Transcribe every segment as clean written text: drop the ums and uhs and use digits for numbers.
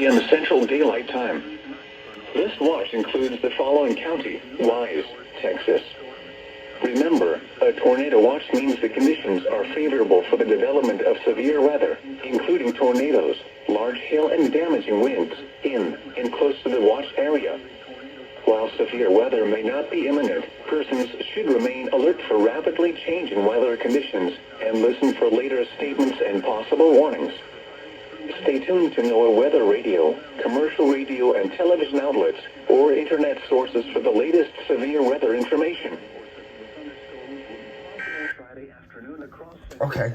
p.m. Central Daylight Time. This watch includes the following county: Wise, Texas. Remember, a tornado watch means the conditions are favorable for the development of severe weather, including tornadoes, large hail and damaging winds, in and close to the watch area. While severe weather may not be imminent, persons should remain alert for rapidly changing weather conditions and listen for later statements and possible warnings. Stay tuned to NOAA weather radio, commercial radio and television outlets, or internet sources for the latest severe weather information. Okay.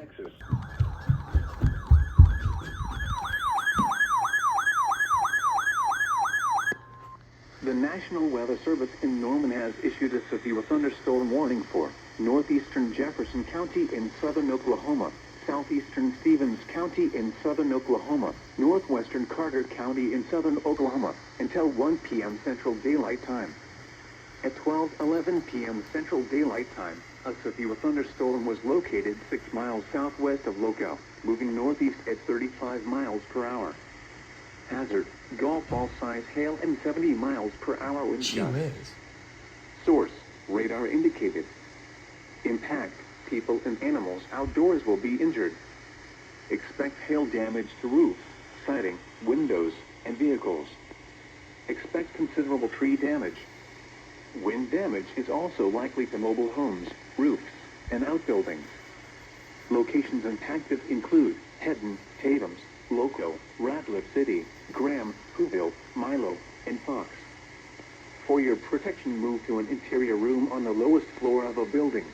The National Weather Service in Norman has issued a severe thunderstorm warning for northeastern Jefferson County in southern Oklahoma, southeastern Stevens County in southern Oklahoma, northwestern Carter County in southern Oklahoma, until 1 p.m. Central Daylight Time. At 12:11 p.m. Central Daylight Time, a severe thunderstorm was located 6 miles southwest of Local, moving northeast at 35 miles per hour. Hazard: golf ball size hail and 70 miles per hour wind gusts. Source: radar indicated. Impact: people and animals outdoors will be injured. Expect hail damage to roofs, siding, windows, and vehicles. Expect considerable tree damage. Wind damage is also likely to mobile homes, roofs, and outbuildings. Locations impacted include Hedden, Tatum's, Loco, Radcliffe City, Graham, Whoville, Milo, and Fox. For your protection, move to an interior room on the lowest floor of a building.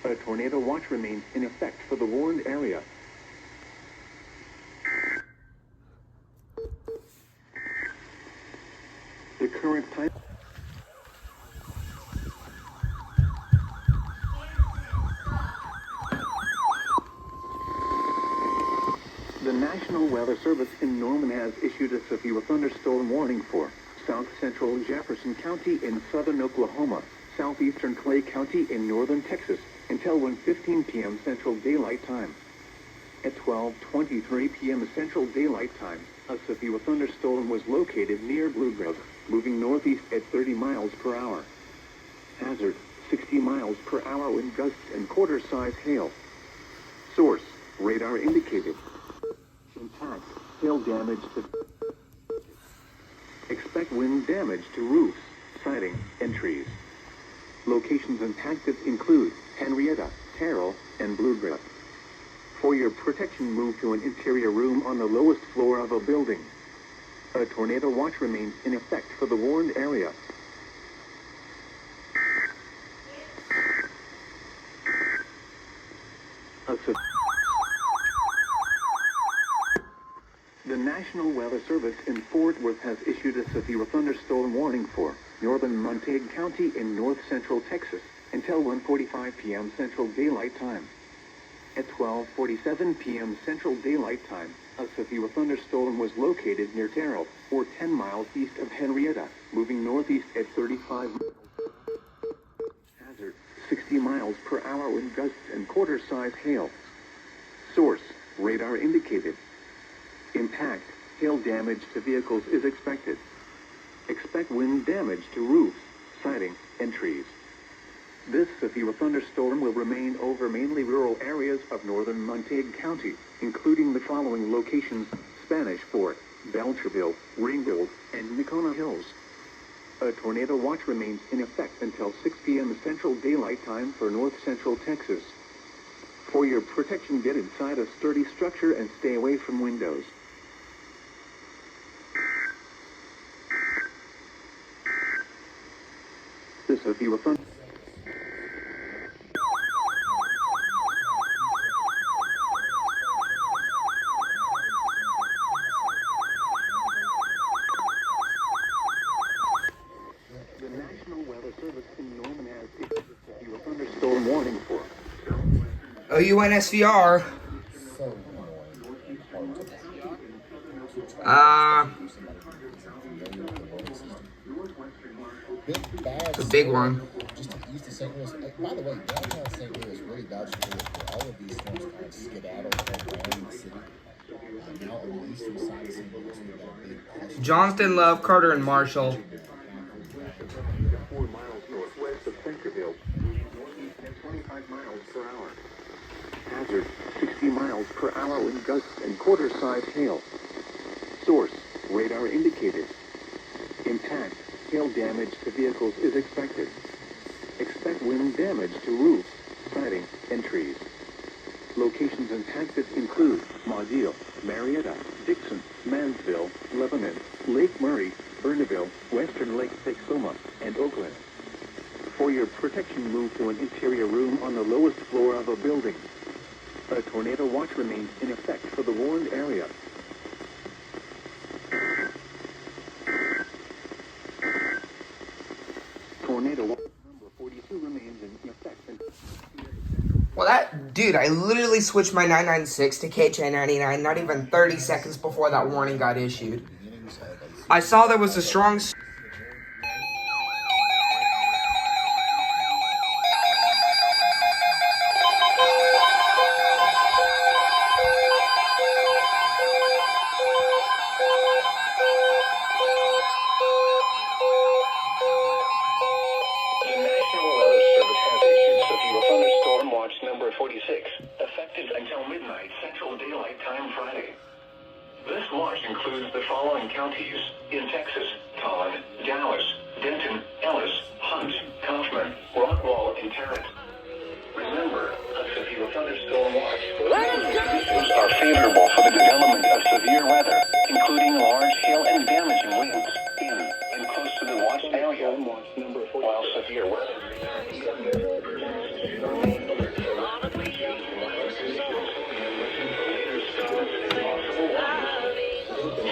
A tornado watch remains in effect for the warned area. The current time. The National Weather Service in Norman has issued a severe thunderstorm warning for south central Jefferson County in southern Oklahoma, southeastern Clay County in northern Texas, until 1:15 p.m. Central Daylight Time. At 12:23 p.m. Central Daylight Time, a severe thunderstorm was located near Bluegrass, moving northeast at 30 miles per hour. Hazard: 60 miles per hour wind gusts and quarter-size hail. Source: radar indicated. Impact: hail damage to. Expect wind damage to roofs, siding, and trees. Locations impacted include Henrietta, Terrell, and Bluegrass. For your protection, move to an interior room on the lowest floor of a building. A tornado watch remains in effect for the warned area. The National Weather Service in Fort Worth has issued a severe thunderstorm warning for northern Montague County in north-central Texas until 1:45 p.m. Central Daylight Time. At 12:47 p.m. Central Daylight Time, a severe thunderstorm was located near Terrell, or 10 miles east of Henrietta, moving northeast at 35 miles. Hazard: 60 miles per hour wind gusts and quarter-size hail. Source: radar indicated. Impact: hail damage to vehicles is expected. Expect wind damage to roofs, siding, and trees. This severe thunderstorm will remain over mainly rural areas of northern Montague County, including the following locations: Spanish Fort, Belcherville, Ringgold, and Nakona Hills. A tornado watch remains in effect until 6 p.m. Central Daylight Time for north-central Texas. For your protection, get inside a sturdy structure and stay away from windows. The severe thunder. The National Weather Service in Norman has issued a severe thunderstorm warning for OUNSVR. It's a big one. Just east of St. Louis. By the way, downtown St. Louis really vouches for all of these storms kind of skedaddle around the city. Now on the eastern side of St. Louis, we got a big cluster. Johnston, Love, Carter, and Marshall. 4 miles northwest of Centerville, northeast at 25 miles per hour. Hazard, 60 miles per hour wind gusts and quarter-size hail. Source, radar indicated. Impact, hail damage to vehicles is expected. Expect wind damage to roofs, siding, and trees. Locations impacted include Maudeil, Marietta, Dixon, Mansville, Lebanon, Lake Murray, Bernaville, Western Lake Texoma, and Oakland. For your protection, move to an interior room on the lowest floor of a building. A tornado watch remains in effect for the warned area. Tornado watch number 42 remains in effect. Well, dude, I literally switched my 996 to KJ99 not even 30 seconds before that warning got issued. I saw there was a strong... Number 46, effective until midnight Central Daylight Time Friday. This watch includes the following counties in Texas: Collin, Dallas, Denton, Ellis, Hunt, Kaufman, Rockwall, and Tarrant. Remember, a severe thunderstorm watch. Conditions are favorable for the development of severe weather, including large hail and damaging winds in and close to the watch area, while severe weather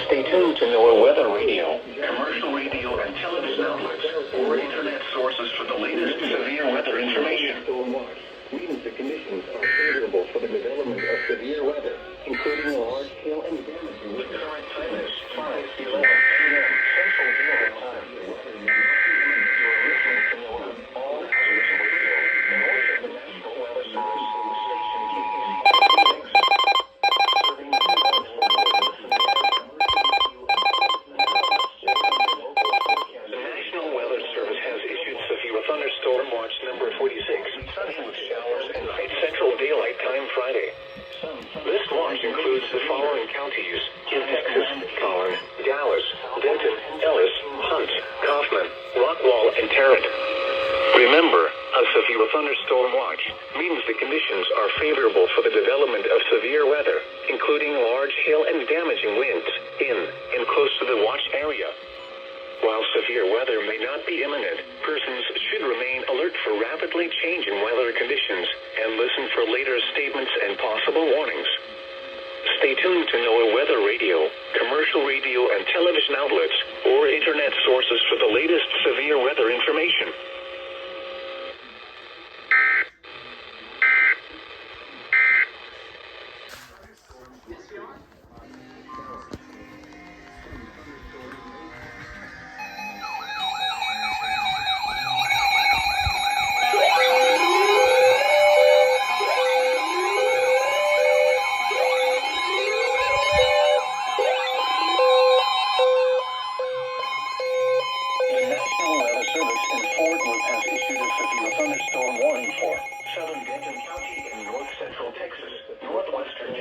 Stay tuned to NOAA Weather Radio, commercial radio and television outlets, or internet sources for the latest severe weather information. Means the conditions are favorable for the development of severe weather, including large hail and damaging winds. The current time is 5:11 p.m. Central Daylight Time. You are listening to NOAA, all hours of radio, and also the National Weather Service station KEC. Serving the National Weather Service has issued severe thunderstorm watch number 46. Sunny with showers and light Central Daylight Time Friday. This watch includes the following counties in Texas: Collin, Dallas, Denton, Ellis, Hunt, Kaufman, Rockwall, and Tarrant. Remember, a severe thunderstorm watch means the conditions are favorable for the development of severe weather, including large hail and damaging winds in and close to the watch area. While severe weather may not be imminent, persons should remain alert for rapidly changing weather conditions and listen for later statements and possible warnings. Stay tuned to NOAA Weather Radio, commercial radio and television outlets, or internet sources for the latest severe weather information. Southern Denton County in north central Texas, northwestern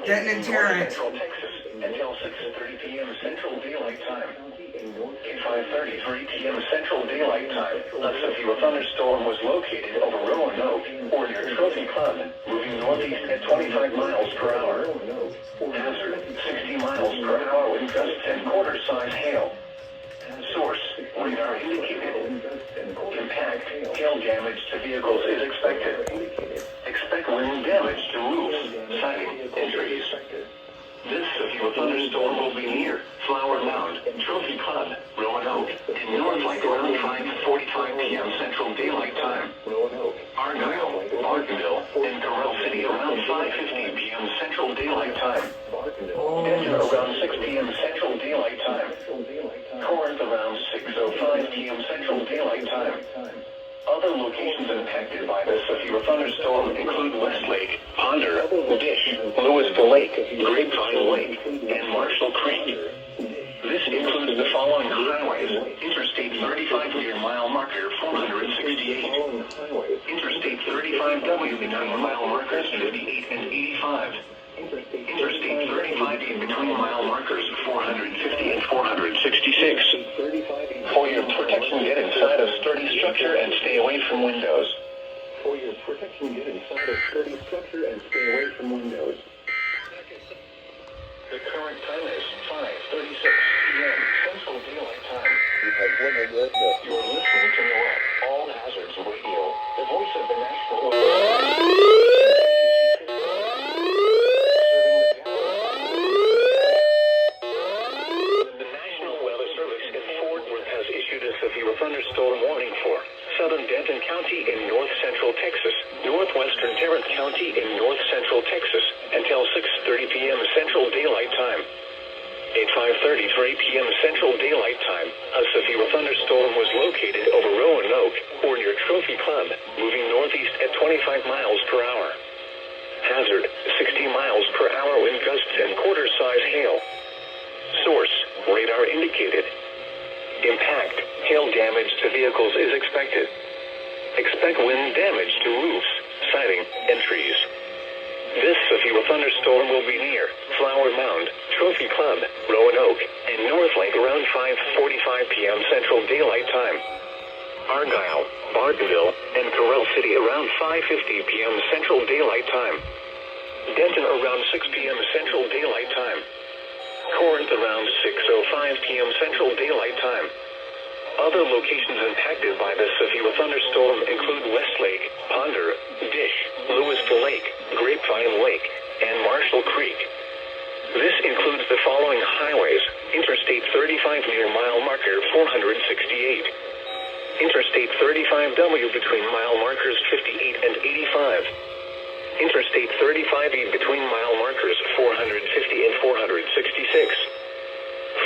Denton and Tarrant. Central Texas, until 6:30 p.m. Central Daylight Time. At 5:33 p.m. Central Daylight Time, a severe thunderstorm was located over Roanoke, or near Trophy Club, moving northeast at 25 miles per hour. Hazard, 60 miles per hour with gusts and quarter-size hail. Source, radar indicated. Impact, hail damage to vehicles is expected. Expect wind damage to roofs, siding, and trees. This severe thunderstorm will be near Flower Mound, Trophy Club, Roanoke, and Northlake around 5:45 p.m. Central Daylight Time. Argyle, Bartonville, and Corral City around 5:15 p.m. Central Daylight Time. Denton around 6 p.m. Central Daylight Time. Corinth around 6:05 p.m. Central Daylight Time. Other locations impacted by the severe thunderstorm include Westlake, Ponder, Dish, Louisville Lake, Grapevine Lake, and Marshall Creek. This includes the following highways: Interstate 35 near mile marker 468, Interstate 35W between mile markers 58 and 85, Interstate 35 in between mile markers 450 and 466. For your protection, get inside a sturdy structure and stay away from windows. For your protection, get inside a sturdy structure and stay away from windows. The current time is 5:36 p.m. Central Daylight Time. You're listening to NOAA, All Hazards Radio, the voice of the national The National Weather Service in Fort Worth has issued a severe thunderstorm warning for southern Denton County in north central Texas, northwestern Tarrant County in north central Texas, until 6:30 p.m. Central Daylight Time. At 5:33 p.m. Central Daylight Time, a severe thunderstorm was located over Roanoke or near Trophy Club, moving northeast at 25 miles per hour. Hazard, 60 miles per hour wind gusts and quarter-size hail. Source, radar indicated. Impact, hail damage to vehicles is expected. Expect wind damage to roofs, siding, and trees. This severe thunderstorm will be near Flower Mound, Trophy Club, Roanoke, and North Lake around 5:45 p.m. Central Daylight Time. Argyle, Bartonville, and Corral City around 5:50 p.m. Central Daylight Time. Denton around 6 p.m. Central Daylight Time. Corinth around 6:05 p.m. Central Daylight Time. Other locations impacted by the severe thunderstorm include Westlake, Ponder, Dish, Louisville Lake, Grapevine Lake, and Marshall Creek. This includes the following highways: Interstate 35 near mile marker 468, Interstate 35W between mile markers 58 and 85, Interstate 35E between mile markers 450 and 466.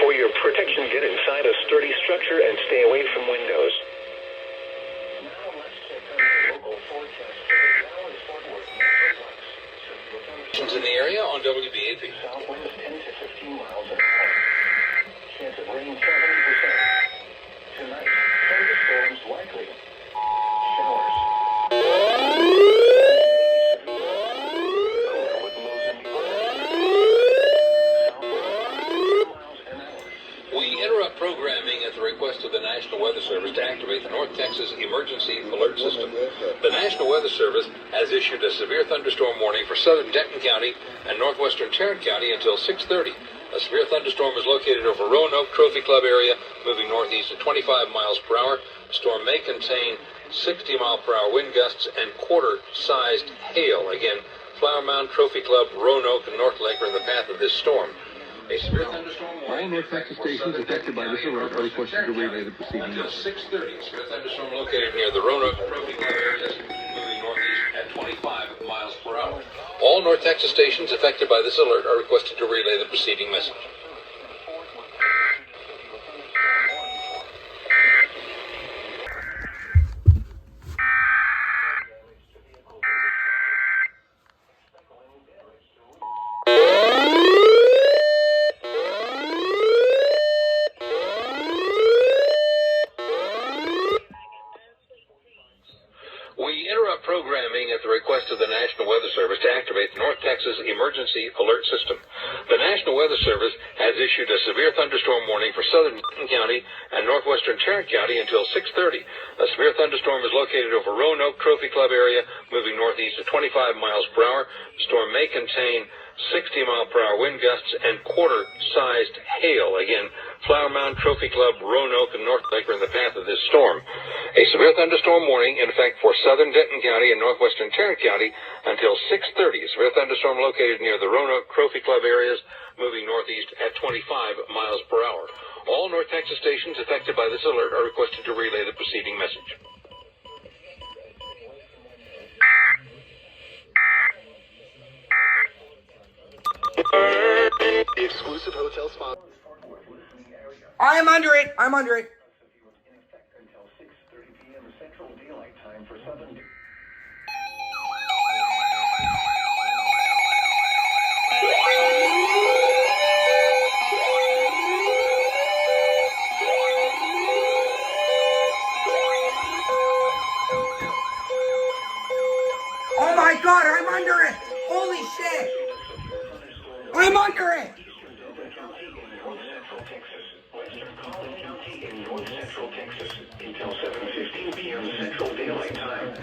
For your protection, get inside a sturdy structure and stay away from windows. Now let's check on the local forecast for the Dallas Fort Worth Metroplex. In the area on WBAP. South winds 10 to 15 miles an hour. Chance of rain 70%. Tonight, thunderstorms likely. Showers. Programming at the request of the National Weather Service to activate the North Texas Emergency Alert System. The National Weather Service has issued a severe thunderstorm warning for southern Denton County and northwestern Tarrant County until 6:30. A severe thunderstorm is located over Roanoke Trophy Club area, moving northeast at 25 miles per hour. The storm may contain 60-mile-per-hour wind gusts and quarter-sized hail. Again, Flower Mound, Trophy Club, Roanoke, and North Lake are in the path of this storm. A severe thunderstorm warning. All North Texas stations affected by this alert are requested to relay the preceding until message. 6:30. Severe thunderstorm located near the Roanoke Trophy Club areas, moving northeast at 25 miles per hour. All North Texas stations affected by this alert are requested to relay the preceding message. We interrupt programming at the request of the National Weather Service to activate the North Texas Emergency Alert System. The National Weather Service has issued a severe thunderstorm warning for southern Denton County and northwestern Tarrant County until 6:30. A severe thunderstorm is located over Roanoke Trophy Club area, moving northeast at 25 miles per hour. The storm may contain 60-mile-per-hour wind gusts and quarter-sized hail. Again, Flower Mound, Trophy Club, Roanoke, and North Lake are in the path of this storm. A severe thunderstorm warning in effect for southern Denton County and northwestern Tarrant County until 6:30. A severe thunderstorm located near the Roanoke Trophy Club areas, moving northeast at 25 miles per hour. All North Texas stations affected by this alert are requested to relay the preceding message. The exclusive hotel spot. I'm under it. Until 6:30 p.m. Central Daylight Oh my God, I'm under it! Holy shit! I'm under it! Western Collin County in north central Texas until 7:15 p.m. Central Daylight Time.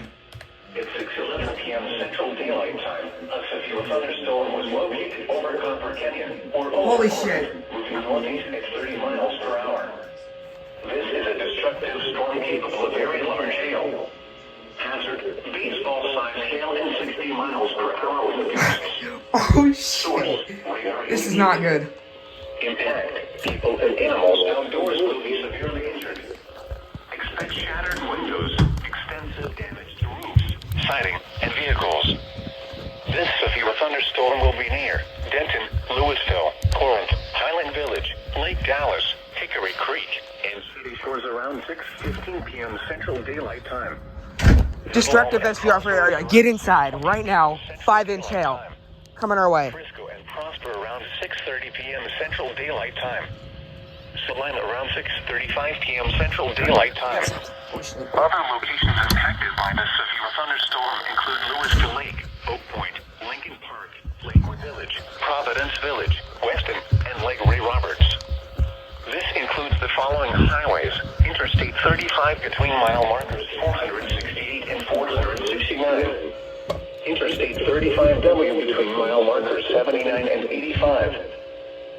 At 6:11 p.m. Central Daylight Time, a severe thunderstorm was located over Copper Canyon, or Holy shit. moving northeast at 30 miles per hour. This is a destructive storm capable of very large hail. Hazard, baseball-sized hail and 60 miles per hour with gusts. Oh shit. This is not good. Impact. People and animals outdoors will be severely injured. Expect shattered windows, extensive damage to roofs, siding, and vehicles. This severe thunderstorm will be near Denton, Louisville, Corinth, Highland Village, Lake Dallas, Hickory Creek, and city shores around 6:15 p.m. Central Daylight Time. Destructive SVR for area. Get inside right now. 5-inch hail coming our way. Frisco and Prosper around 6:30 p.m. Central Daylight Time. Salina around 6:35 p.m. Central Daylight Time. Other locations impacted by this severe thunderstorm include Louisville Lake, Oak Point, Lincoln Park, Lakewood Village, Providence Village, Weston, and Lake Ray Roberts. This includes the following highways: Interstate 35 between mile markers 468 and 469. Interstate 35W between mile markers 79 and 85.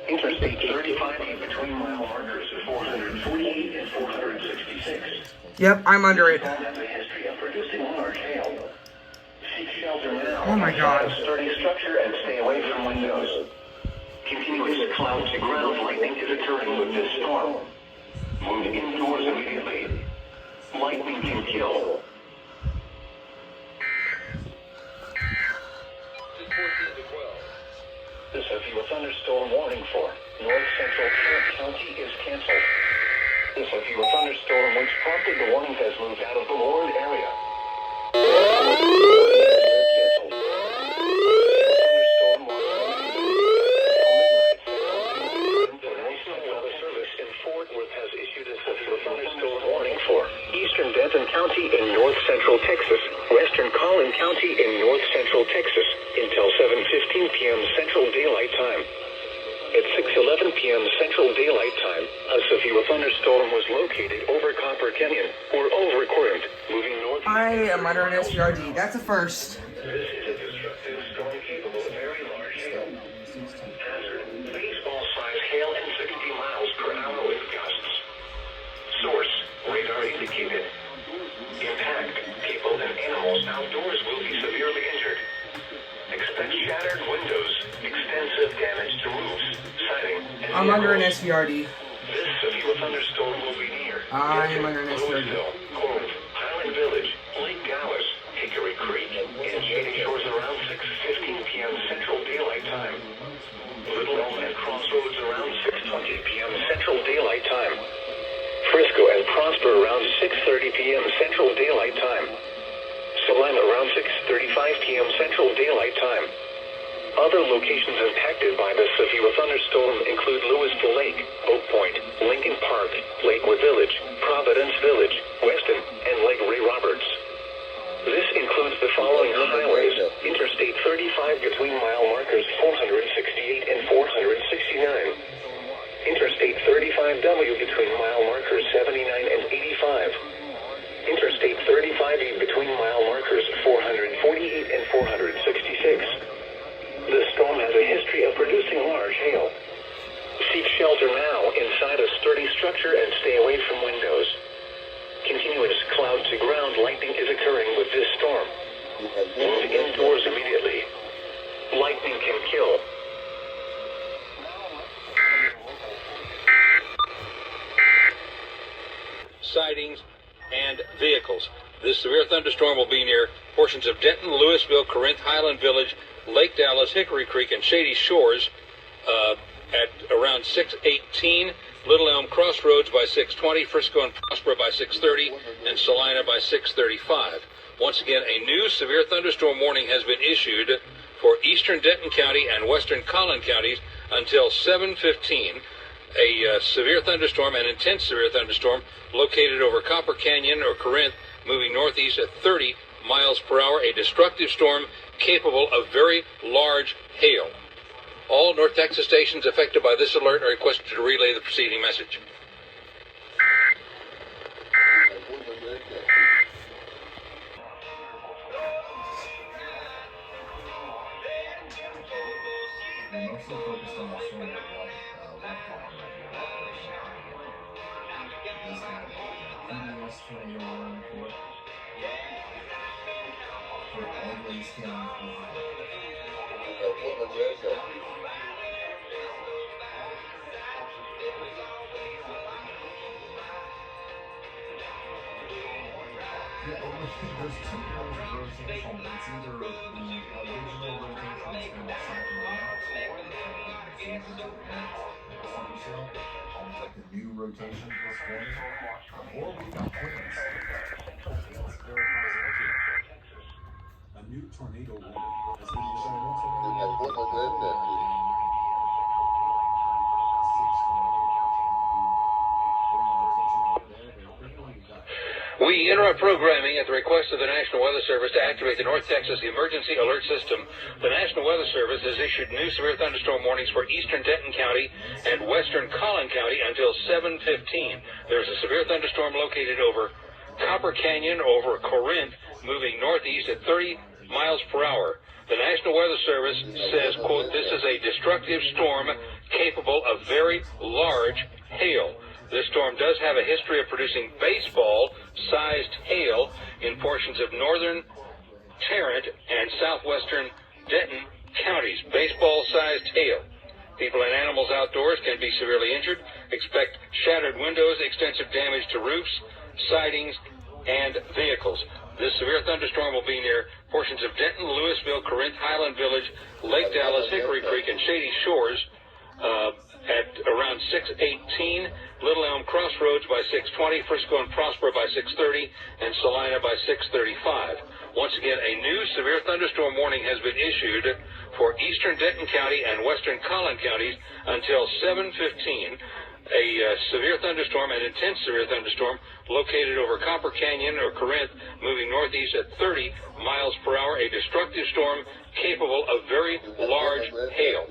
Interstate 35E between mile markers 448 and 466. Yep, I'm under it. Storm has a history of producing large hail. Seek shelter now. Oh my God. Inside a sturdy structure and stay away from windows. Continuous cloud to ground lightning is occurring with this storm. Move indoors immediately. Lightning can kill. The severe thunderstorm warning for north central Denton County is canceled. The severe thunderstorm which prompted the warning has moved out of the warned area. Canceled. Thunderstorm warning. The National Weather Service in Fort Worth has issued a severe thunderstorm warning for eastern Denton County in north central Texas, western Collin County in north central Texas until 7:15 p.m. Central Daylight Time. At 6:11 p.m. Central Daylight Time, a severe thunderstorm was located over Copper Canyon or over Corinth, moving north. I am under an SVRD. That's a first. This is a destructive storm capable of very large hail. Hazard, baseball-sized hail and 60 miles per hour with gusts. Source, radar indicated. Impact, people and animals outdoors will be severely injured. Expect shattered windows, extensive damage to roofs, siding, and I'm under an vehicles. SVRD. This severe thunderstorm will be near I am Denton, under an SVRD. Louisville, Corinth, Highland Village, Lake Dallas, Hickory Creek, and shady shores around 6:15 p.m. Central Daylight Time. Little Elm and Crossroads around 6:20 p.m. Central Daylight Time. Frisco and Prosper around 6:30 p.m. Central Daylight Time. Salina around 6:35 p.m. Central Daylight Time. Other locations impacted by this severe thunderstorm include Louisville Lake, Oak Point, Lincoln Park, Lakewood Village, Providence Village, Weston, and Lake Ray Roberts. This includes the following highways: Interstate 35 between mile markers 468 and 469. Interstate 35W between mile markers 79 and 85. Interstate 35E between mile markers 448 and 466. The storm has a history of producing large hail. Seek shelter now inside a sturdy structure and stay away from windows. Continuous cloud to ground lightning is occurring with this storm. Move indoors immediately. Lightning can kill. Sightings and vehicles. This severe thunderstorm will be near portions of Denton, Louisville, Corinth, Highland Village, Lake Dallas, Hickory Creek, and Shady Shores at around 6:18, Little Elm Crossroads by 6:20, Frisco and Prosper by 6:30, and Salina by 6:35. Once again, a new severe thunderstorm warning has been issued for eastern Denton County and western Collin counties until 7:15. A severe thunderstorm, an intense severe thunderstorm, located over Copper Canyon or Corinth, moving northeast at 30 miles per hour, a destructive storm capable of very large hail. All North Texas stations affected by this alert are requested to relay the preceding message. We're mostly focused on the storm left arm right now. This had EAS tornado warning report for all the East County. Yeah, there's two pairs of rotation. It's either the original rotation is kind of south and west, the new rotation is forming, or we've got twins. That's very possible. A new tornado warning has been issued. We interrupt programming at the request of the National Weather Service to activate the North Texas Emergency Alert System. The National Weather Service has issued new severe thunderstorm warnings for eastern Denton County and western Collin County until 7:15. There's a severe thunderstorm located over Copper Canyon over Corinth, moving northeast at 30 miles per hour. The National Weather Service says, quote, "This is a destructive storm capable of very large hail." This storm does have a history of producing baseball-sized hail in portions of northern Tarrant and southwestern Denton counties. Baseball-sized hail. People and animals outdoors can be severely injured. Expect shattered windows, extensive damage to roofs, sidings, and vehicles. This severe thunderstorm will be near portions of Denton, Louisville, Corinth, Highland Village, Lake Dallas, Hickory Creek, and Shady Shores at around 6:18, Little Elm Crossroads by 6:20, Frisco and Prosper by 6:30, and Salina by 6:35. Once again, a new severe thunderstorm warning has been issued for eastern Denton County and western Collin counties until 7:15. A severe thunderstorm, an intense severe thunderstorm, located over Copper Canyon or Corinth, moving northeast at 30 miles per hour, a destructive storm capable of very large hail.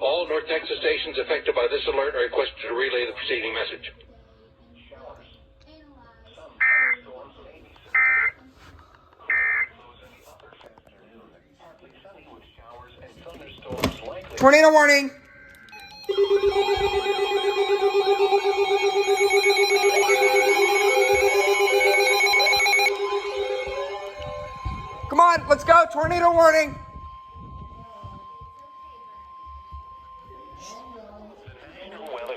All North Texas stations affected by this alert are requested to relay the preceding message. Tornado warning! Come on, let's go! Tornado warning!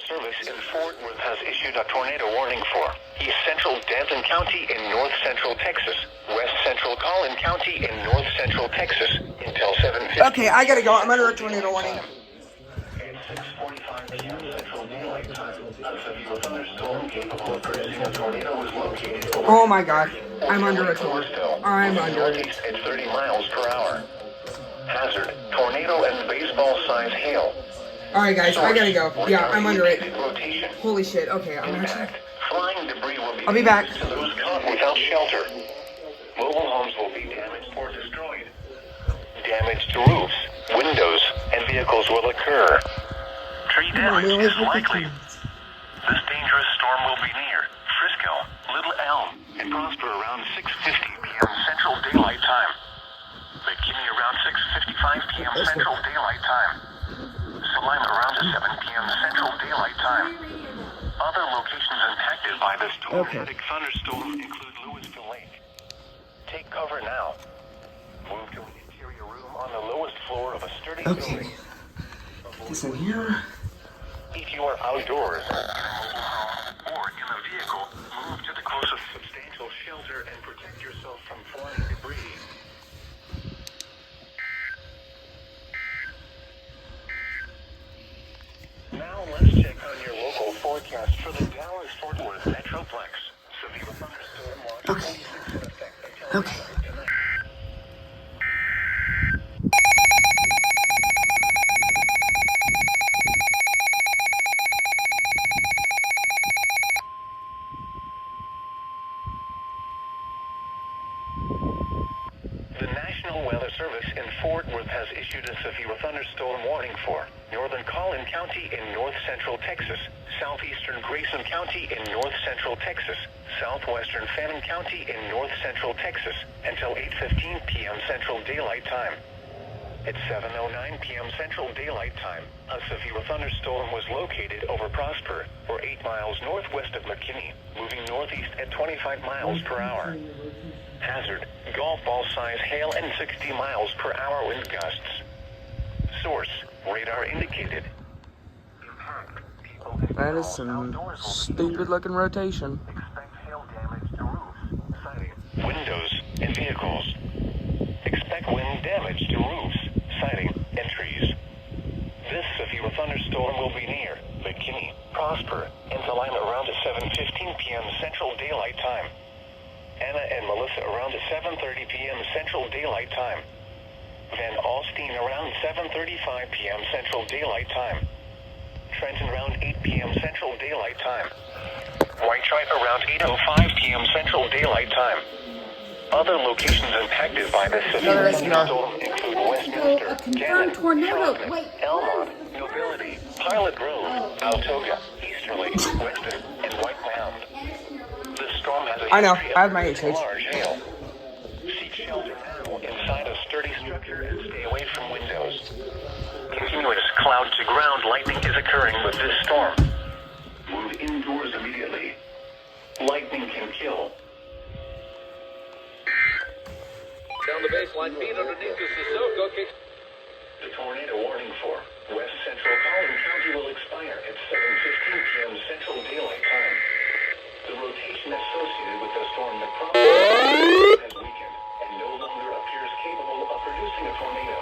Service in Fort Worth has issued a tornado warning for East Central Denton County in North Central Texas, West Central Collin County in North Central Texas until 7:15. Okay, I gotta go. I'm under a tornado warning. At 6:45 p.m. Central Daylight Time, a severe thunderstorm capable of producing a tornado was located over. Oh my god, I'm under a tornado. I'm under it. Northeast at 30 miles per hour. Hazard: tornado and baseball-sized hail. Alright guys, I gotta go. Yeah, I'm under it. Rotation. Holy shit, okay, I'm actually... Flying debris will be I'll be back. to those caught without shelter. Mobile homes will be damaged or destroyed. Damage to roofs, windows, and vehicles will occur. Tree damage is likely. This dangerous storm will be near Frisco, Little Elm, and Prosper around 6:50 p.m. Central Daylight Time. McKinney around 6:55 p.m. Central Daylight Time. Salina around 7 p.m. Central Daylight Time. Other locations impacted by this tornadic thunderstorm include Louisville Lake. Take cover now. Move to an interior room on the lowest floor of a sturdy building. It's in here. If you are outdoors, in a mobile home, or in a vehicle, move to the closest substantial shelter and protect yourself from flying debris. Now let's check on your local forecast for the Dallas-Fort Worth Metroplex. Severe thunderstorm watch 26 in effect until Okay. The National Weather Service in Fort Worth has issued a severe thunderstorm warning for northern Collin County in north-central Texas, southeastern Grayson County in north-central Texas, southwestern Fannin County in north-central Texas until 8:15 p.m. Central Daylight Time. At 7:09 p.m. Central Daylight Time, a severe thunderstorm was located over Prosper, or 8 miles northwest of McKinney, moving northeast at 25 miles per hour. Hazard, golf ball size hail and 60 miles per hour wind gusts. Source, radar indicated. That is some stupid looking rotation. Expect hail damage to roofs, siding, windows, and vehicles. Expect wind damage to roofs, siding, and trees. This severe thunderstorm will be near McKinney, Prosper, and Collin around 7:15 p.m. Central Daylight Time. Anna and Melissa around 7:30 p.m. Central Daylight Time. Van Alstyne around 7:35 p.m. Central Daylight Time. Trenton around 8 p.m. Central Daylight Time. Whitestripe around 8:05 p.m. Central Daylight Time. Other locations impacted by this severe thunderstorm include Westminster, Denton, Collin, Elmont, Nobility, Pilot Grove, Altoga, Easterly, Weston, and White Mound. This storm has a I know, history I of have my producing HH. large hail. Seek shelter now inside a sturdy structure and stay away from windows. Continuous cloud-to-ground lightning is occurring with this storm. Move indoors immediately. Lightning can kill. Down the baseline, feet underneath the Sissoko kicks. The tornado warning for West Central Collin County will expire at 7:15 p.m. Central Daylight Time. The rotation associated with the storm that probably has weakened and no longer appears capable of producing a tornado.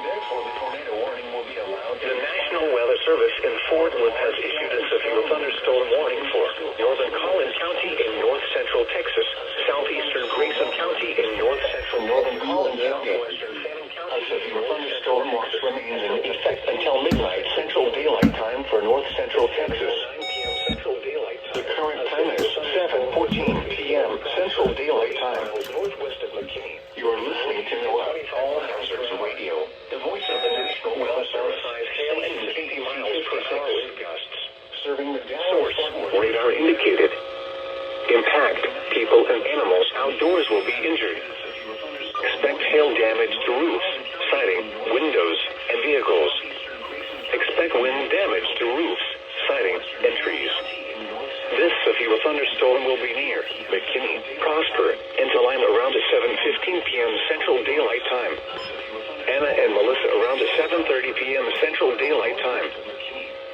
Therefore, the tornado warning will be allowed. The National Weather Service in Fort Worth has issued a severe thunderstorm warning for northern Collin County in north-central Texas, southeastern Grayson County in north-central northern Collin County, western Fannin County. A severe thunderstorm watch remains in effect until midnight Central Daylight Time for north-central Texas. The current time is 7:14 p.m. Central Daylight Time. Northwest of McKinney. You are listening to All Hazards Radio, the voice of the National Weather Service. Hail and 50 miles per hour wind gusts. Serving the source. Radar indicated. Impact. People and animals outdoors will be injured. Expect hail damage to roofs, siding, windows, and vehicles. Expect wind damage to roofs, siding, and trees. This severe thunderstorm will be near McKinney, Prosper, and Collin around 7:15 p.m. Central Daylight Time. Anna and Melissa around 7:30 p.m. Central Daylight Time.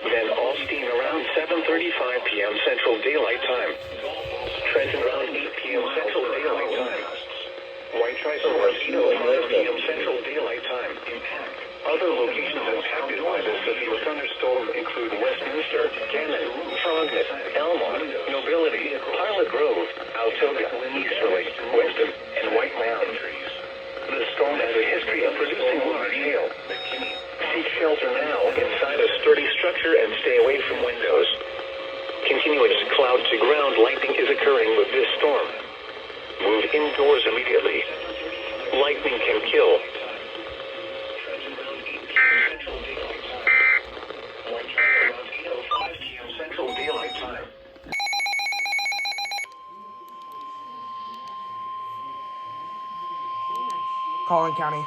Van Alstyne around 7:35 p.m. Central Daylight Time. Trenton around 8 p.m. Central Daylight Time. Whitestripe around 8:05 p.m. Central Daylight Time. Other locations impacted by this severe thunderstorm include Westminster, Denton, Collin, Elmont, Nobility, Pilot Grove, Altoga, Easterly, Weston, and White Mound. The storm has a history of producing large hail. Seek shelter now inside a sturdy structure and stay away from windows. Continuous cloud-to-ground lightning is occurring with this storm. Move indoors immediately. Lightning can kill. Central Daylight Time. Collin County.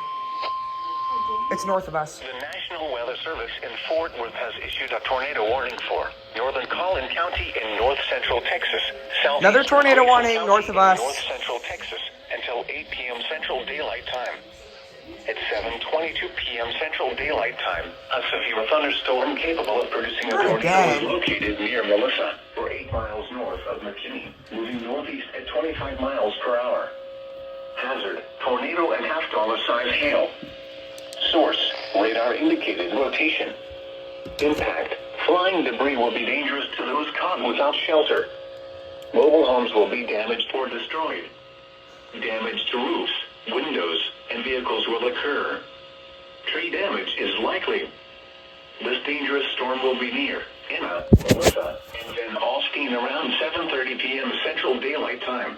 It's north of us. The National Weather Service in Fort Worth has issued a tornado warning for northern Collin County in north-central Texas, Another tornado warning north of us. North-central Texas until 8 p.m. Central Daylight Time. At 7:22 p.m. Central Daylight Time, a severe thunderstorm capable of producing a tornado is located near Melissa, or 8 miles north of McKinney, moving northeast at 25 miles per hour. Hazard, tornado and half-dollar size hail. Source, radar indicated rotation. Impact, flying debris will be dangerous to those caught without shelter. Mobile homes will be damaged or destroyed. Damage to roofs, windows, and vehicles will occur. Tree damage is likely. This dangerous storm will be near Anna, Melissa, and Van Alstyne around 7:30 p.m. Central Daylight Time.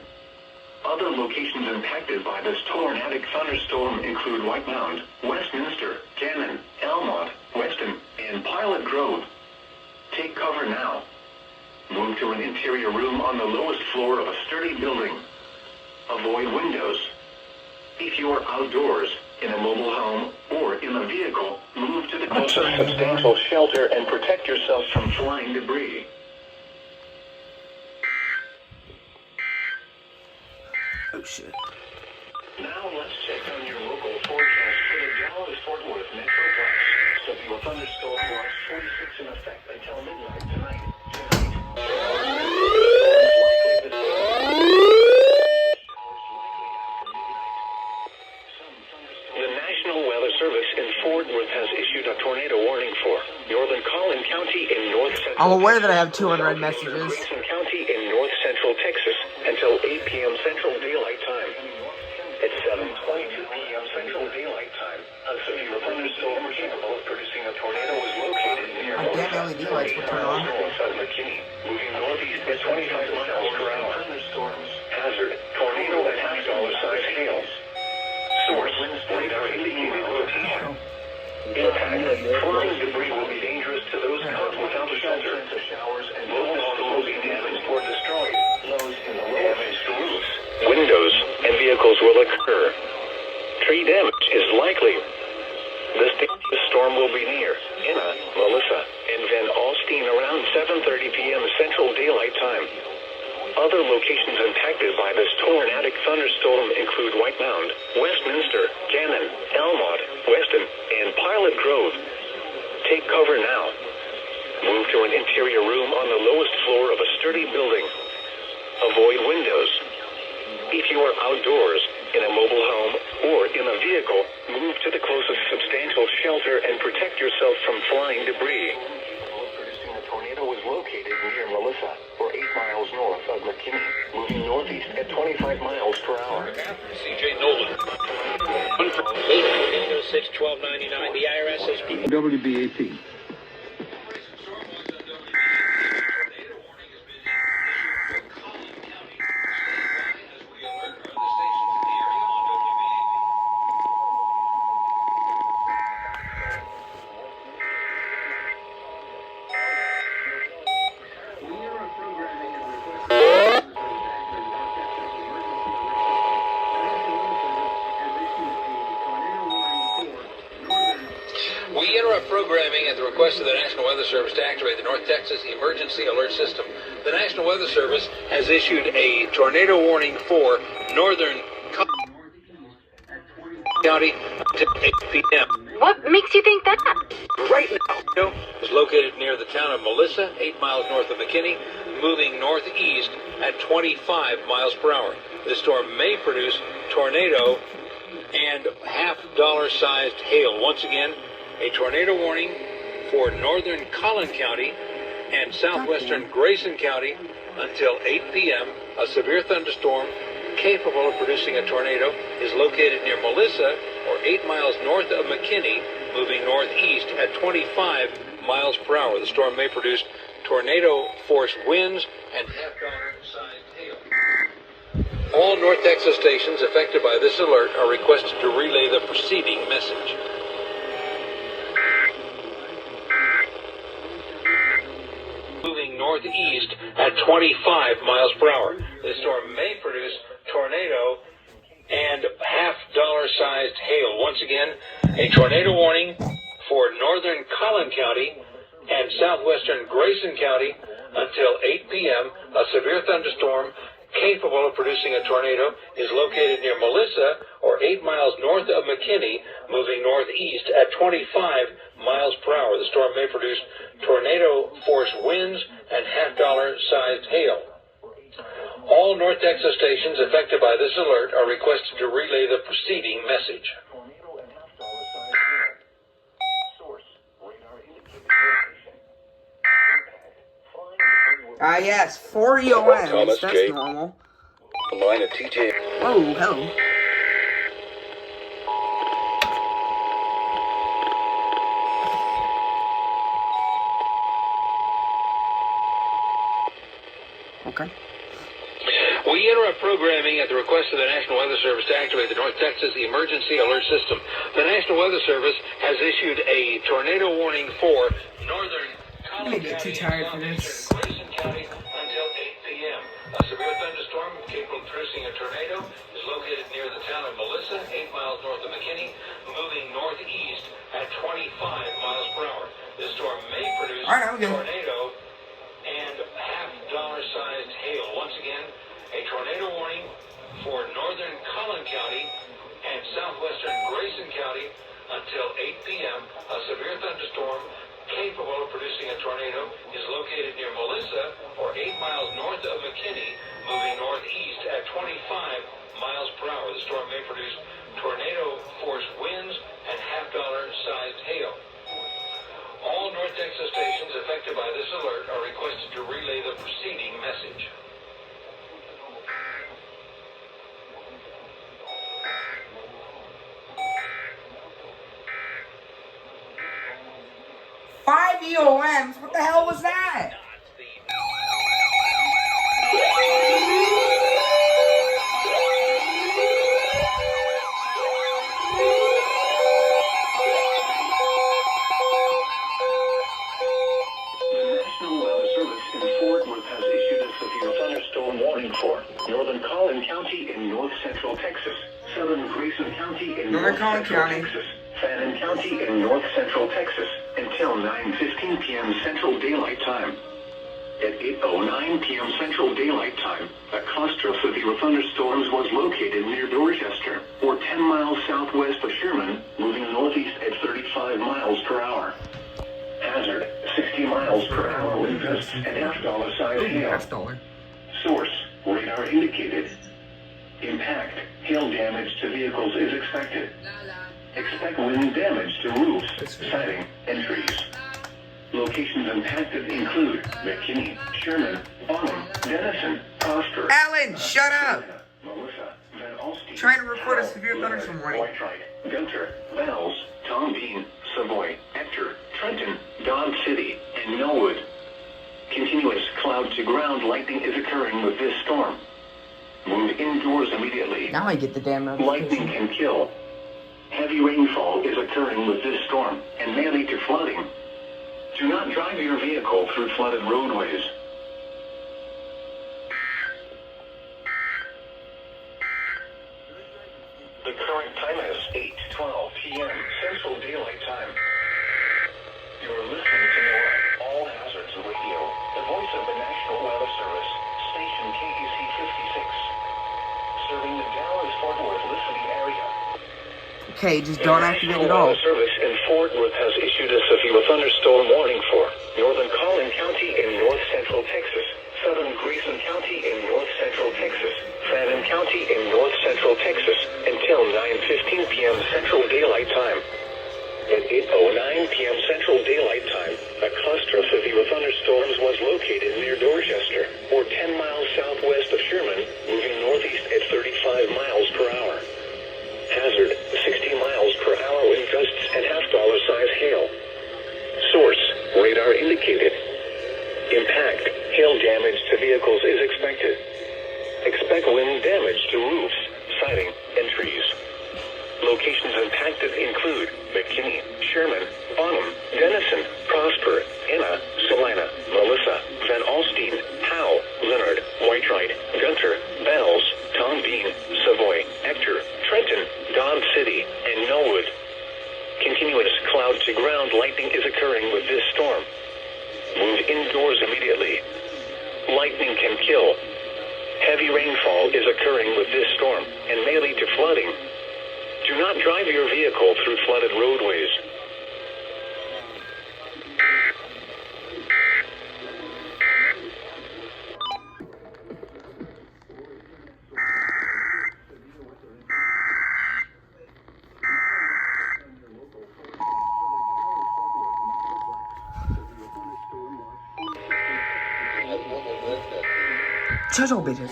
Other locations impacted by this tornadic thunderstorm include White Mound, Westminster, Cannon, Elmont, Weston, and Pilot Grove. Take cover now. Move to an interior room on the lowest floor of a sturdy building. Avoid windows. If you are outdoors, in a mobile home, or in a vehicle, move to the closest substantial shelter and protect yourself from flying debris. Oh shit. Now let's check on your local forecast for the Dallas-Fort Worth Metroplex. Severe thunderstorm watch 46 in effect until midnight tonight. The National Weather Service in Fort Worth has issued a tornado warning for northern Collin County in north central. I'm aware that I have 2 unread messages. Denton County in north central Texas until 8 p.m. Central Daylight Time. At 7:22 p.m. Central Daylight Time, a severe thunderstorm capable of producing a tornado was located near My damn LED lights will turn on. McKinney, moving northeast at 25 miles per hour. Thunderstorms. Hazard: tornado and half-dollar-sized hail. Source: radar indicated location. Impact: flying debris will be dangerous to those caught without shelter. Showers and mobile homes will be damaged or destroyed. Lows in the damage to roofs, windows, and vehicles will occur. Tree damage is likely. This storm will be near Anna, Melissa, and Van Alstyne around 7:30 p.m. Central Daylight Time. Other locations impacted by this tornadic thunderstorm include White Mound, Westminster, Cannon, Elmont, Weston, and Pilot Grove. Take cover now. Move to an interior room on the lowest floor of a sturdy building. Avoid windows. If you are outdoors, in a mobile home, or in a vehicle, move to the closest substantial shelter and protect yourself from flying debris. Producing a tornado was located near Melissa, or 8 miles north of McKinney, moving northeast at 25 miles per hour. CJ Nolan. 806-1299. The IRS says people. WBAP. We interrupt programming at the request of the National Weather Service to activate the North Texas Emergency Alert System. The National Weather Service has issued a tornado warning for northern County until 8 p.m. What makes you think that? Right now, is located near the town of Melissa, 8 miles north of McKinney, moving northeast at 25 miles per hour. This storm may produce tornado and half-dollar-sized hail. Once again, a tornado warning for northern Collin County and southwestern Grayson County until 8 p.m. A severe thunderstorm capable of producing a tornado is located near Melissa, or 8 miles north of McKinney, moving northeast at 25 miles per hour. The storm may produce tornado-force winds and half-dollar-sized hail. All North Texas stations affected by this alert are requested to relay the preceding message. Moving northeast at 25 miles per hour. This storm may produce tornado and half-dollar-sized hail. Once again, a tornado warning for northern Collin County and southwestern Grayson County until 8 p.m. A severe thunderstorm capable of producing a tornado is located near Melissa, or 8 miles north of McKinney, moving northeast at 25 miles per hour. The storm may produce tornado-force winds and half-dollar-sized hail. All North Texas stations affected by this alert are requested to relay the preceding message. Yes, 4 EOMs, Thomas that's J. normal. line at TJ. Oh, hello. Okay. We interrupt programming at the request of the National Weather Service to activate the North Texas Emergency Alert System. The National Weather Service has issued a tornado warning for northern I'm gonna get too tired for this. Grayson County until 8 p.m. A severe thunderstorm capable of producing a tornado is located near the town of Melissa, 8 miles north of McKinney, moving northeast at 25 miles per hour. This storm may produce a tornado and half-dollar-sized hail. Once again, a tornado warning for northern Collin County and southwestern Grayson County until 8 p.m. A severe thunderstorm capable of producing a tornado is located near Melissa, or 8 miles north of McKinney, moving northeast at 25 miles per hour. The storm may produce tornado-force winds and half-dollar-sized hail. All North Texas stations affected by this alert are requested to relay the preceding message. Five EOMs? What the hell was that? Northern Collin County in north central Texas, southern Grayson County in Northern north Collin central County. Texas, Fannin County in north central Texas until 9:15 p.m. Central Daylight Time. At 8:09 p.m. Central Daylight Time, a cluster of severe thunderstorms was located near Dorchester, or 10 miles southwest of Sherman, moving northeast at 35 miles per hour. Hazard, 60 miles per hour wind gusts and half-dollar-sized hail. $half. Source, radar indicated. Impact, hail damage to vehicles is expected. Expect wind damage to roofs, siding, and trees. Locations impacted include McKinney, Sherman, Bonham, Denison, Prosper. Alan, shut up! Melissa, Van Alstyne, Trying to record a Powell, severe thunderstorm warning. Whitewright, Gunter, Bells, Tom Bean, Savoy, Ector, Trenton, Dodge City, and Norwood. Continuous cloud-to-ground lightning is occurring with this storm. Move indoors immediately. Now I get the damn Lightning notification. can kill. Heavy rainfall is occurring with this storm and may lead to flooding. Do not drive your vehicle through flooded roadways. The current time is 8:12 p.m. Central Daylight Time. You're listening to NOAA All Hazards Radio, the voice of the National Weather Service, station KEC 56, serving the Dallas-Fort Worth listening area. Okay, just don't activate it all. The National Weather Service in Fort Worth has issued a severe thunderstorm warning for northern Collin County in north central Texas, southern Grayson County in north central Texas, Fannin County in north central Texas until 9:15 p.m. Central Daylight Time. At 8:09 p.m. Central Daylight Time, a cluster of severe thunderstorms was located near Dorchester, or 10 miles southwest of Sherman, moving northeast at 35 miles per hour. Hazard, 60 miles per hour wind gusts and half-dollar-size hail. Source, radar indicated. Impact, hail damage to vehicles is expected. Expect wind damage to roofs, siding, and trees. Locations impacted include McKinney, Sherman, Bonham, Denison, Prosper, Enna, Salina, Melissa, Van Alstyne, Powell, Leonard, Whitewright, Gunter, Bells, Tom Bean, Savoy, Ector, Trenton, Dodge City, and Norwood. Continuous cloud-to-ground lightning is occurring with this storm. Move indoors immediately. Lightning can kill. Heavy rainfall is occurring with this storm and may lead to flooding. Do not drive your vehicle through flooded roadways. Shut up, bitches.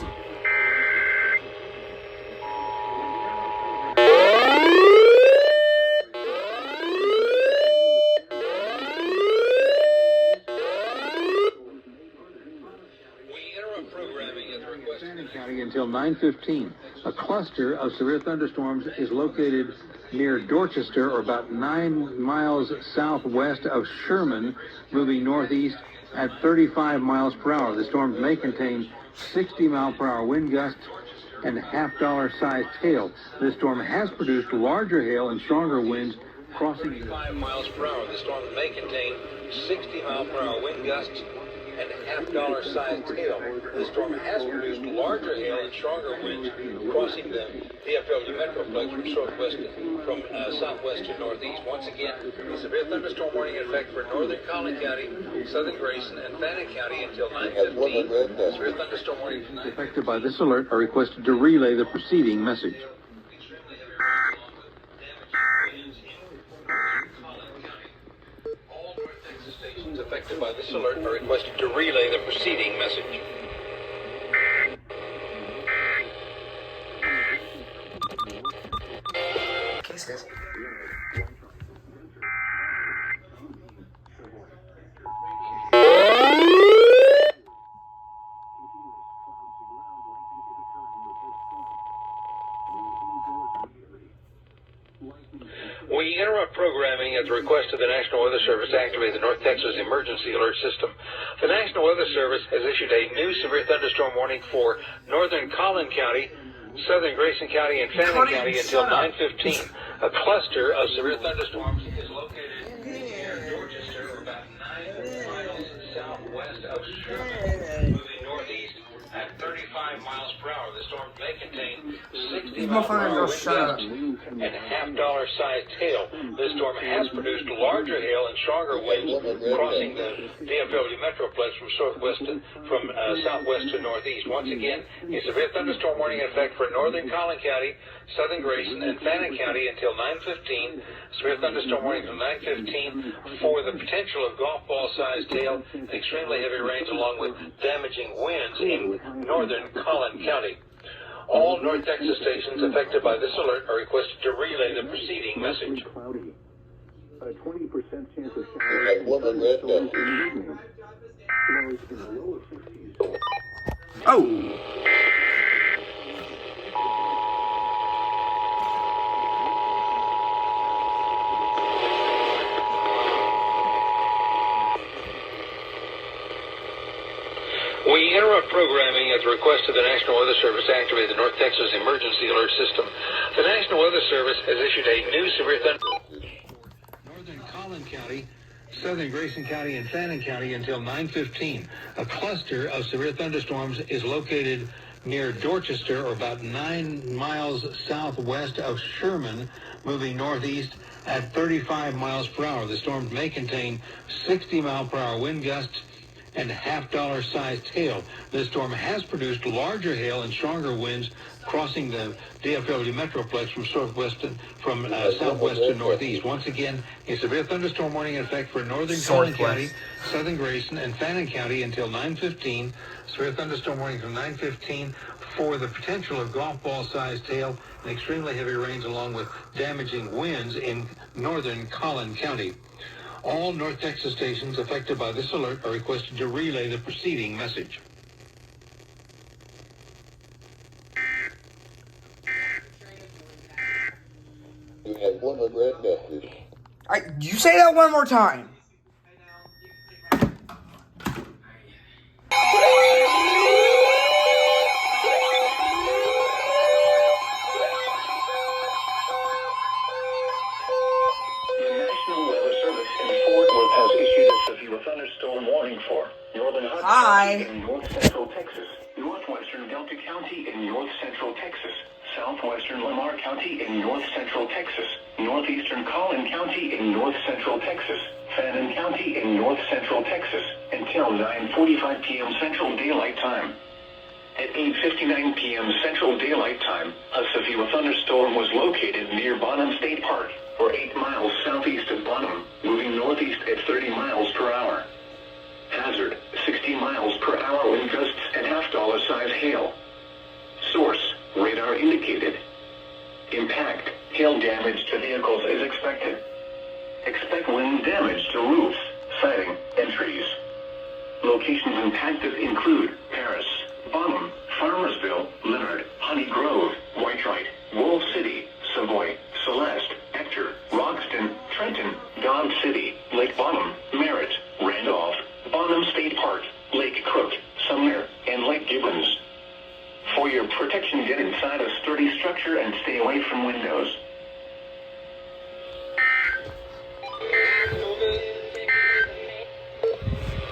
9:15. A cluster of severe thunderstorms is located near Dorchester, or about 9 miles southwest of Sherman, moving northeast at 35 miles per hour. The storms may contain 60-mile-per-hour wind gusts and half-dollar-sized hail. This storm has produced larger hail and stronger winds crossing 35 miles per hour. The storm may contain 60-mile-per-hour wind gusts and half-dollar-sized hail. The storm has produced larger hail and stronger winds crossing the DFW Metroplex from southwest to northeast. Once again, a severe thunderstorm warning in effect for northern Collin County, southern Grayson, and Fannin County until 9:15. Severe thunderstorm warning. Affected by this alert are requested to relay the preceding message. Affected by this alert are requested to relay the preceding message. Case guys. We interrupt programming at the request of the National Weather Service to activate the North Texas Emergency Alert System. The National Weather Service has issued a new severe thunderstorm warning for northern Collin County, southern Grayson County, and Fannin County until 9:15. A cluster of severe thunderstorms is located near Dorchester, about 9 miles southwest of Sherman, moving northeast at 35 miles per hour. The storm may contain 60-mile-per-hour wind gusts and half-dollar-sized hail. This storm has produced larger hail and stronger winds crossing the DFW Metroplex from southwest to northeast. Once again, a severe thunderstorm warning in effect for northern Collin County, southern Grayson, and Fannin County until 9:15. Severe thunderstorm warning from 9:15 for the potential of golf ball-sized hail and extremely heavy rains along with damaging winds in northern Collin County. All North Texas stations affected by this alert are requested to relay the preceding message. Cloudy. A 20% chance of showers in the evening. Lows in the lower 50s. Oh! We interrupt programming at the request of the National Weather Service to activate the North Texas Emergency Alert System. The National Weather Service has issued a new severe Northern Collin County, southern Grayson County, and Fannin County until 9:15. A cluster of severe thunderstorms is located near Dorchester, or about 9 miles southwest of Sherman, moving northeast at 35 miles per hour. The storm may contain 60-mile-per-hour wind gusts and half-dollar-sized hail. This storm has produced larger hail and stronger winds crossing the DFW Metroplex from southwest to northeast. Once again, a severe thunderstorm warning in effect for northern Collin County, southern Grayson, and Fannin County until 9:15. Severe thunderstorm warning from 9:15 for the potential of golf ball-sized hail and extremely heavy rains along with damaging winds in northern Collin County. All North Texas stations affected by this alert are requested to relay the preceding message. You have one regret message. You say that one more time. Thunderstorm warning for northern Hudson Hi. in north central Texas, northwestern Delta County in north central Texas, southwestern Lamar County in north central Texas, northeastern Collin County in north central Texas, Fannin County in north central Texas until 9:45 p.m. Central Daylight Time. At 8:59 p.m. Central Daylight Time, a severe thunderstorm was located near Bonham State Park, or 8 miles southeast of Bonham, moving northeast at 30 miles per hour. Hazard, 60 miles per hour wind gusts and half-dollar size hail. Source, radar indicated. Impact, hail damage to vehicles is expected. Expect wind damage to roofs, siding, and trees. Locations impacted include Paris, Bonham, Farmersville, Leonard, Honey Grove, Whitewright, Wolf City, Savoy, Celeste, Ector, Roxton, Trenton, Dodge City, Lake Bonham, Merritt, Randolph, Bonham State Park, Lake Crook, Sumner, and Lake Gibbons. For your protection, get inside a sturdy structure and stay away from windows.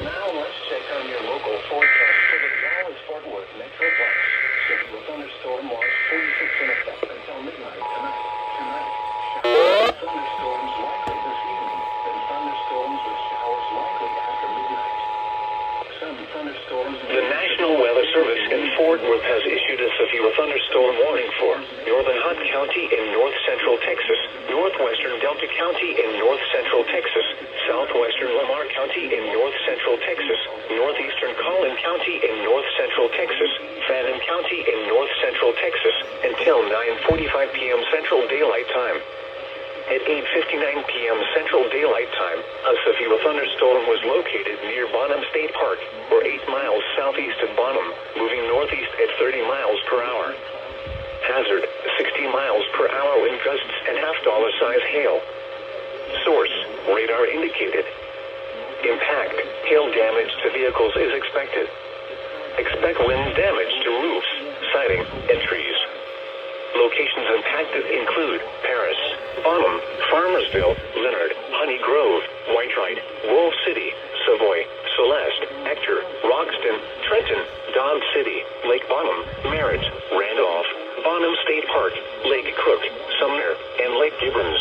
Now let's check on your local forecast for the Dallas-Fort Worth Metroplex. Severe thunderstorm watch 46 in effect until midnight tonight. Showers and thunderstorms likely this evening, then thunderstorms with showers likely after midnight. Some thunderstorms. The National Weather Service in Fort Worth has issued a severe thunderstorm warning for northern Hunt County in north central Texas, northwestern Delta County in north central Texas, southwestern Lamar County in north central Texas, northeastern Collin County in north central Texas, Fannin County in north central Texas, until 9:45 p.m. Central Daylight Time. At 8:59 p.m. Central Daylight Time, a severe thunderstorm was located near Bonham State Park, or 8 miles southeast of Bonham, moving northeast at 30 miles per hour. Hazard, 60 miles per hour wind gusts and half-dollar size hail. Source, radar indicated. Impact, hail damage to vehicles is expected. Expect wind damage to roofs, siding, and trees. Locations impacted include Paris, Bonham, Farmersville, Leonard, Honey Grove, Whitewright, Wolf City, Savoy, Celeste, Ector, Roxton, Trenton, Dodge City, Lake Bonham, Merritt, Randolph, Bonham State Park, Lake Crook, Sumner, and Lake Gibbons.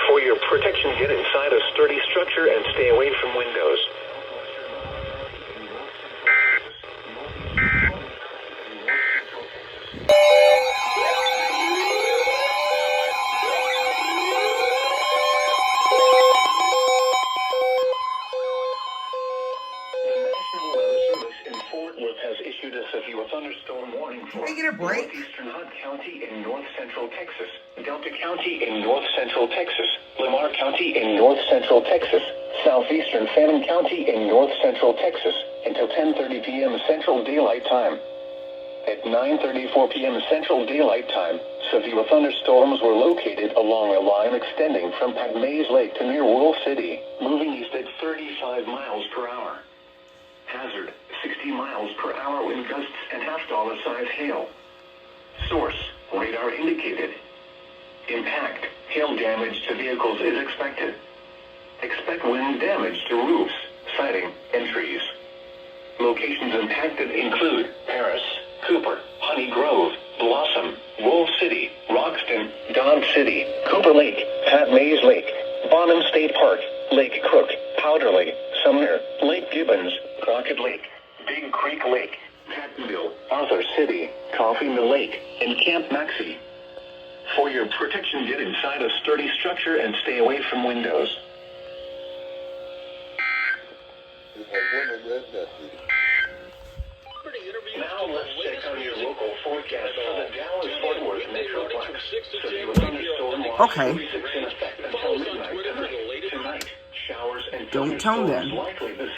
For your protection, get inside a sturdy structure and stay away from windows. Thunderstorm warning for northeastern Hunt County in north central Texas, Delta County in north central Texas, Lamar County in north central Texas, southeastern Fannin County in north central Texas, until 10:30 p.m. Central Daylight Time. At 9:34 p.m. Central Daylight Time, severe thunderstorms were located along a line extending from Padmays Lake to near Wolf City, moving east at 35 miles per hour. Hazard, 60 miles per hour wind gusts and half-dollar size hail. Source, radar indicated. Impact, hail damage to vehicles is expected. Expect wind damage to roofs, siding, and trees. Locations impacted include Paris, Cooper, Honey Grove, Blossom, Wolf City, Roxton, Dodge City, Cooper Lake, Padmays Lake, Bonham State Park, Lake Crook, Powder Lake, Sumner, Lake Gibbons, Crockett Lake, Big Creek Lake, Pattonville, Arthur City, Coffee Mill Lake, and Camp Maxie. For your protection, get inside a sturdy structure and stay away from windows. Now let's check on your local forecast for the Dallas-Fort Worth Metroplex. Severe thunderstorm watch 46 in effect until midnight tonight. Showers and Don't tell them. likely this.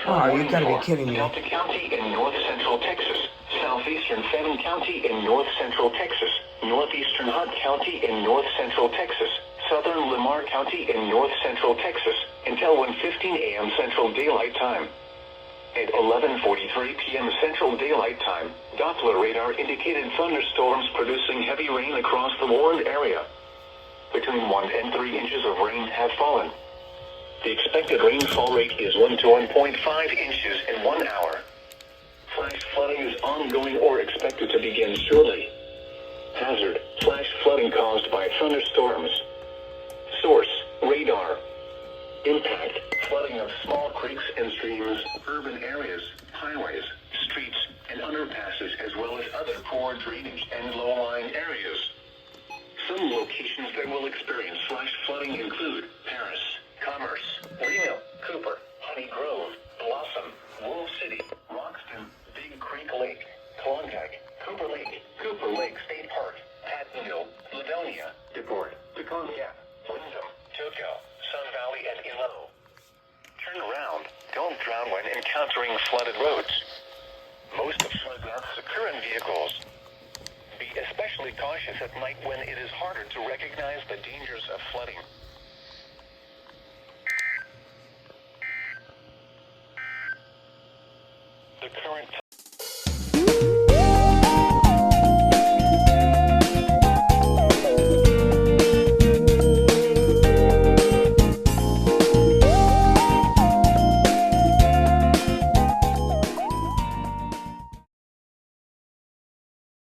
Oh, you gotta be kidding me. Delta County in north central Texas, southeastern Fannin County in north central Texas, northeastern Hunt County in north central Texas, southern Lamar County in north central Texas, until 1:15 a.m. Central Daylight Time. At 11:43 p.m. Central Daylight Time, Doppler radar indicated thunderstorms producing heavy rain across the warned area. Between 1 and 3 inches of rain have fallen. The expected rainfall rate is 1 to 1.5 inches in 1 hour. Flash flooding is ongoing or expected to begin shortly. Hazard, flash flooding caused by thunderstorms. Source, radar. Impact, flooding of small creeks and streams, urban areas, highways, streets, and underpasses, as well as other poor drainage and low-lying areas. Some locations that will experience flash flooding include Paris, Commerce, Reno, Cooper, Honey Grove, Blossom, Wolf City, Roxton, Big Creek Lake, Klondike, Cooper Lake State Park, Pattonville, Ladonia, DePort, Pecan Gap, Wyndham, Toco, Sun Valley, and Ilo. flooded roads. Most of flood deaths occur in vehicles. Be especially cautious at night when it is harder to recognize the dangers of flooding.